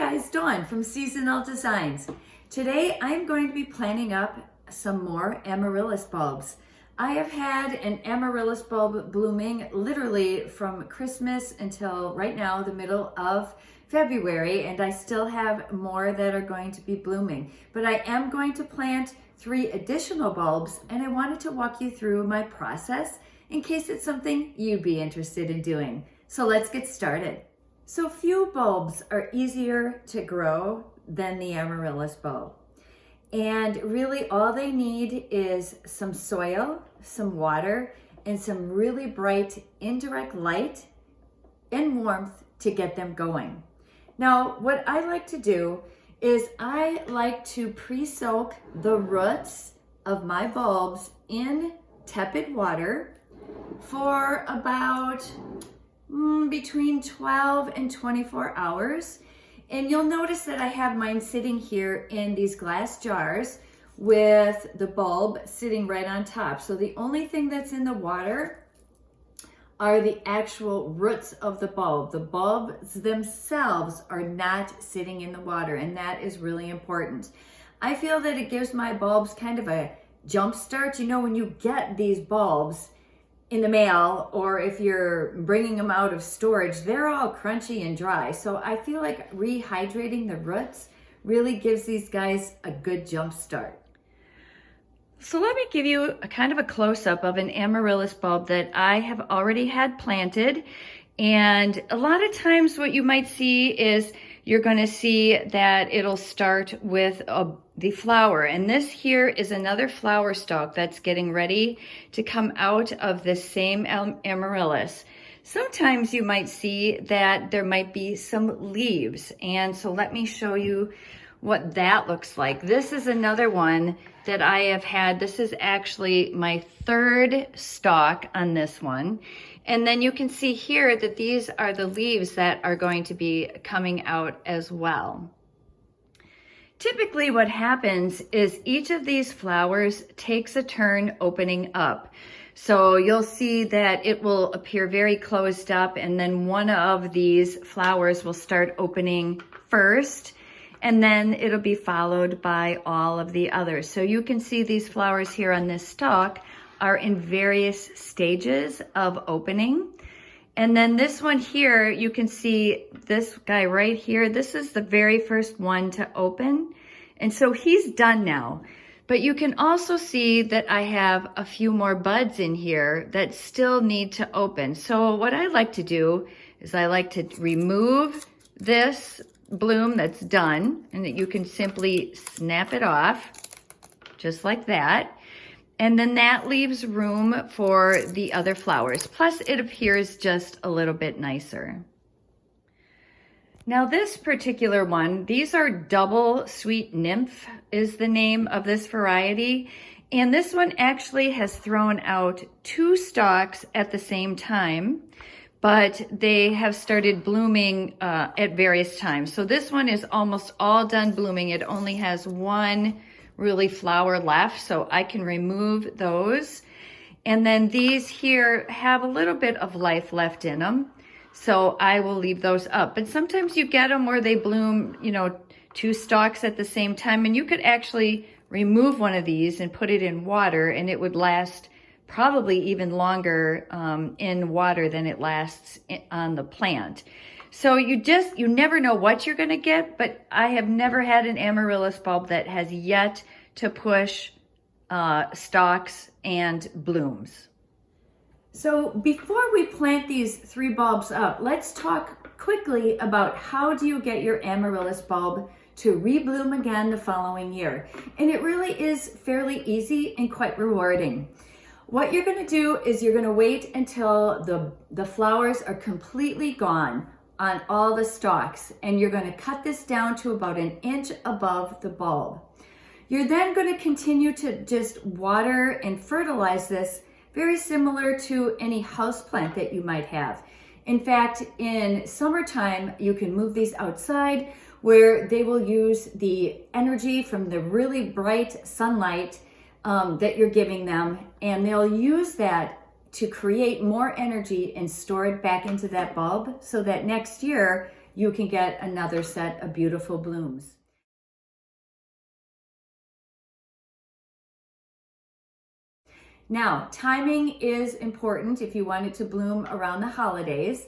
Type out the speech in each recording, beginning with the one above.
guys, Dawn from Seasonal Designs. Today I'm going to be planting up some more amaryllis bulbs. I have had an amaryllis bulb blooming literally from Christmas until right now, the middle of February, and I still have more that are going to be blooming. But I am going to plant 3 additional bulbs, and I wanted to walk you through my process in case it's something you'd be interested in doing. So let's get started. So few bulbs are easier to grow than the amaryllis bulb. And really all they need is some soil, some water, and some really bright indirect light and warmth to get them going. Now, what I like to do is I like to pre-soak the roots of my bulbs in tepid water for about between 12 and 24 hours. And you'll notice that I have mine sitting here in these glass jars with the bulb sitting right on top. So the only thing that's in the water are the actual roots of the bulb. The bulbs themselves are not sitting in the water, and that is really important. I feel that it gives my bulbs kind of a jump start. You know, when you get these bulbs in the mail, or if you're bringing them out of storage, they're all crunchy and dry. So I feel like rehydrating the roots really gives these guys a good jump start. So let me give you a kind of a close-up of an amaryllis bulb that I have already had planted. And a lot of times what you might see is you're going to see that it'll start with the flower. And this here is another flower stalk that's getting ready to come out of this same amaryllis. Sometimes you might see that there might be some leaves. And so let me show you what that looks like. This is another one that I have had. This is actually my 3rd stalk on this one. And then you can see here that these are the leaves that are going to be coming out as well. Typically what happens is each of these flowers takes a turn opening up. So you'll see that it will appear very closed up, and then one of these flowers will start opening first, and then it'll be followed by all of the others. So you can see these flowers here on this stalk are in various stages of opening. And then this one here, you can see this guy right here. This is the very first one to open. And so he's done now. But you can also see that I have a few more buds in here that still need to open. So what I like to do is I like to remove this bloom that's done, and that you can simply snap it off just like that. And then that leaves room for the other flowers. Plus it appears just a little bit nicer. Now this particular one, these are double sweet nymph is the name of this variety. And this one actually has thrown out 2 stalks at the same time, but they have started blooming at various times. So this one is almost all done blooming. It only has 1 really flower left, so I can remove those. And then these here have a little bit of life left in them, so I will leave those up. But sometimes you get them where they bloom, you know, 2 stalks at the same time, and you could actually remove one of these and put it in water, and it would last probably even longer in water than it lasts on the plant. So you never know what you're going to get, but I have never had an amaryllis bulb that has yet to push stalks and blooms. So before we plant these 3 bulbs up, let's talk quickly about how do you get your amaryllis bulb to rebloom again the following year. And it really is fairly easy and quite rewarding. What you're going to do is you're going to wait until the flowers are completely gone on all the stalks, and you're going to cut this down to about 1 inch above the bulb. You're then going to continue to just water and fertilize this, very similar to any house plant that you might have. In fact, in summertime, you can move these outside where they will use the energy from the really bright sunlight that you're giving them, and they'll use that to create more energy and store it back into that bulb so that next year you can get another set of beautiful blooms. Now, timing is important if you want it to bloom around the holidays,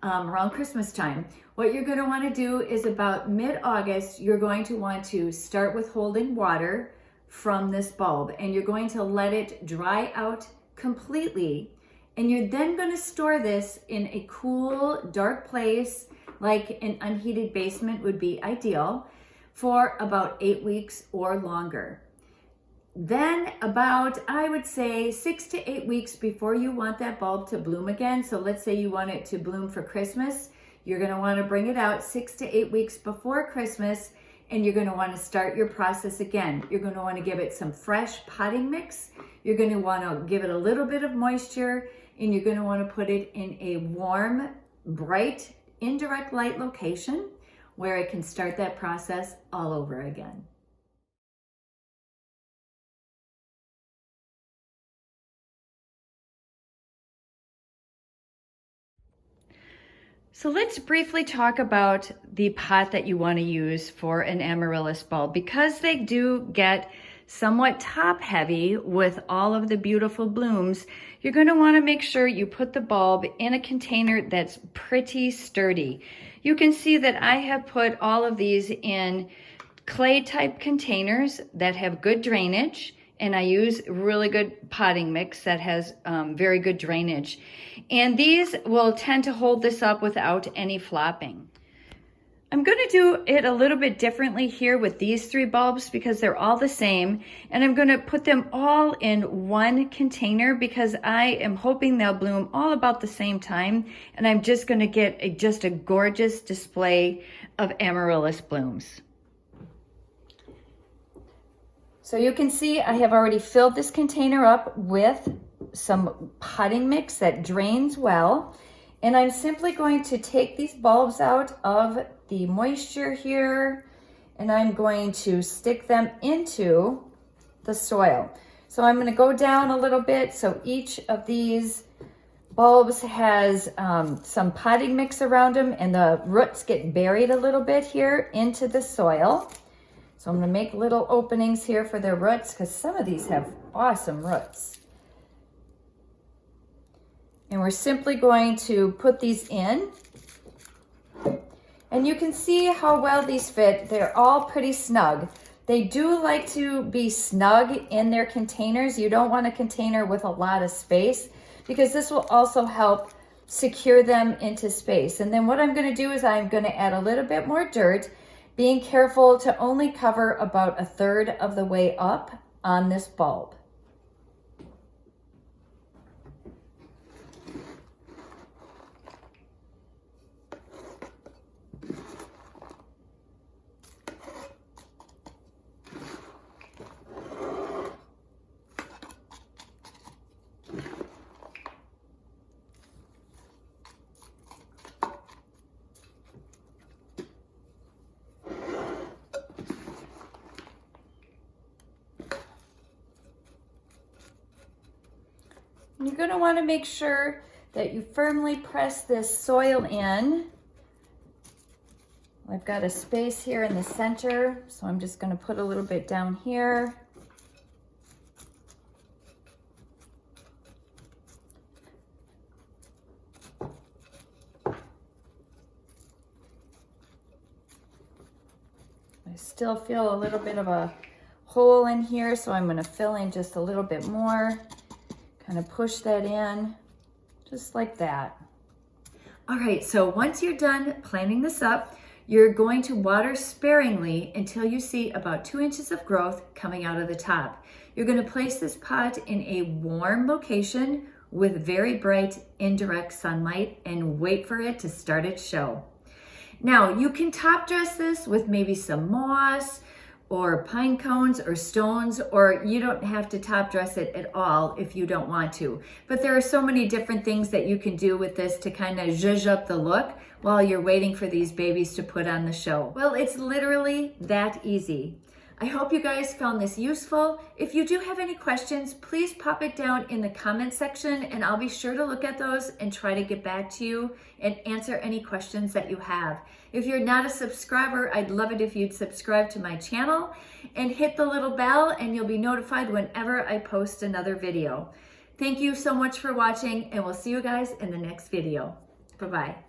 around Christmas time. What you're going to want to do is about mid-August, you're going to want to start withholding water from this bulb, and you're going to let it dry out completely. And you're then going to store this in a cool, dark place, like an unheated basement would be ideal, for about 8 weeks or longer. Then about, I would say, 6 to 8 weeks before you want that bulb to bloom again. So let's say you want it to bloom for Christmas. You're going to want to bring it out 6 to 8 weeks before Christmas, and you're going to want to start your process again. You're going to want to give it some fresh potting mix. You're going to want to give it a little bit of moisture, and you're going to want to put it in a warm, bright, indirect light location where it can start that process all over again. So let's briefly talk about the pot that you want to use for an amaryllis bulb. Because they do get somewhat top heavy with all of the beautiful blooms, you're going to want to make sure you put the bulb in a container that's pretty sturdy. You can see that I have put all of these in clay type containers that have good drainage, and I use really good potting mix that has very good drainage. And these will tend to hold this up without any flopping. I'm going to do it a little bit differently here with these 3 bulbs because they're all the same, and I'm going to put them all in one container because I am hoping they'll bloom all about the same time, and I'm just going to get just a gorgeous display of amaryllis blooms. So you can see I have already filled this container up with some potting mix that drains well. And I'm simply going to take these bulbs out of the moisture here, and I'm going to stick them into the soil. So I'm going to go down a little bit. So each of these bulbs has some potting mix around them, and the roots get buried a little bit here into the soil. So I'm going to make little openings here for their roots because some of these have awesome roots. And we're simply going to put these in. And you can see how well these fit. They're all pretty snug. They do like to be snug in their containers. You don't want a container with a lot of space because this will also help secure them into space. And then what I'm going to do is I'm going to add a little bit more dirt, being careful to only cover about 1/3 of the way up on this bulb. You're going to want to make sure that you firmly press this soil in. I've got a space here in the center, so I'm just going to put a little bit down here. I still feel a little bit of a hole in here, so I'm going to fill in just a little bit more. Kind of push that in, just like that. All right, so once you're done planting this up, you're going to water sparingly until you see about 2 inches of growth coming out of the top. You're going to place this pot in a warm location with very bright indirect sunlight and wait for it to start its show. Now, you can top dress this with maybe some moss or pine cones or stones, or you don't have to top dress it at all if you don't want to. But there are so many different things that you can do with this to kind of zhuzh up the look while you're waiting for these babies to put on the show. Well, it's literally that easy. I hope you guys found this useful. If you do have any questions, please pop it down in the comment section and I'll be sure to look at those and try to get back to you and answer any questions that you have. If you're not a subscriber, I'd love it if you'd subscribe to my channel and hit the little bell and you'll be notified whenever I post another video. Thank you so much for watching and we'll see you guys in the next video. Bye-bye.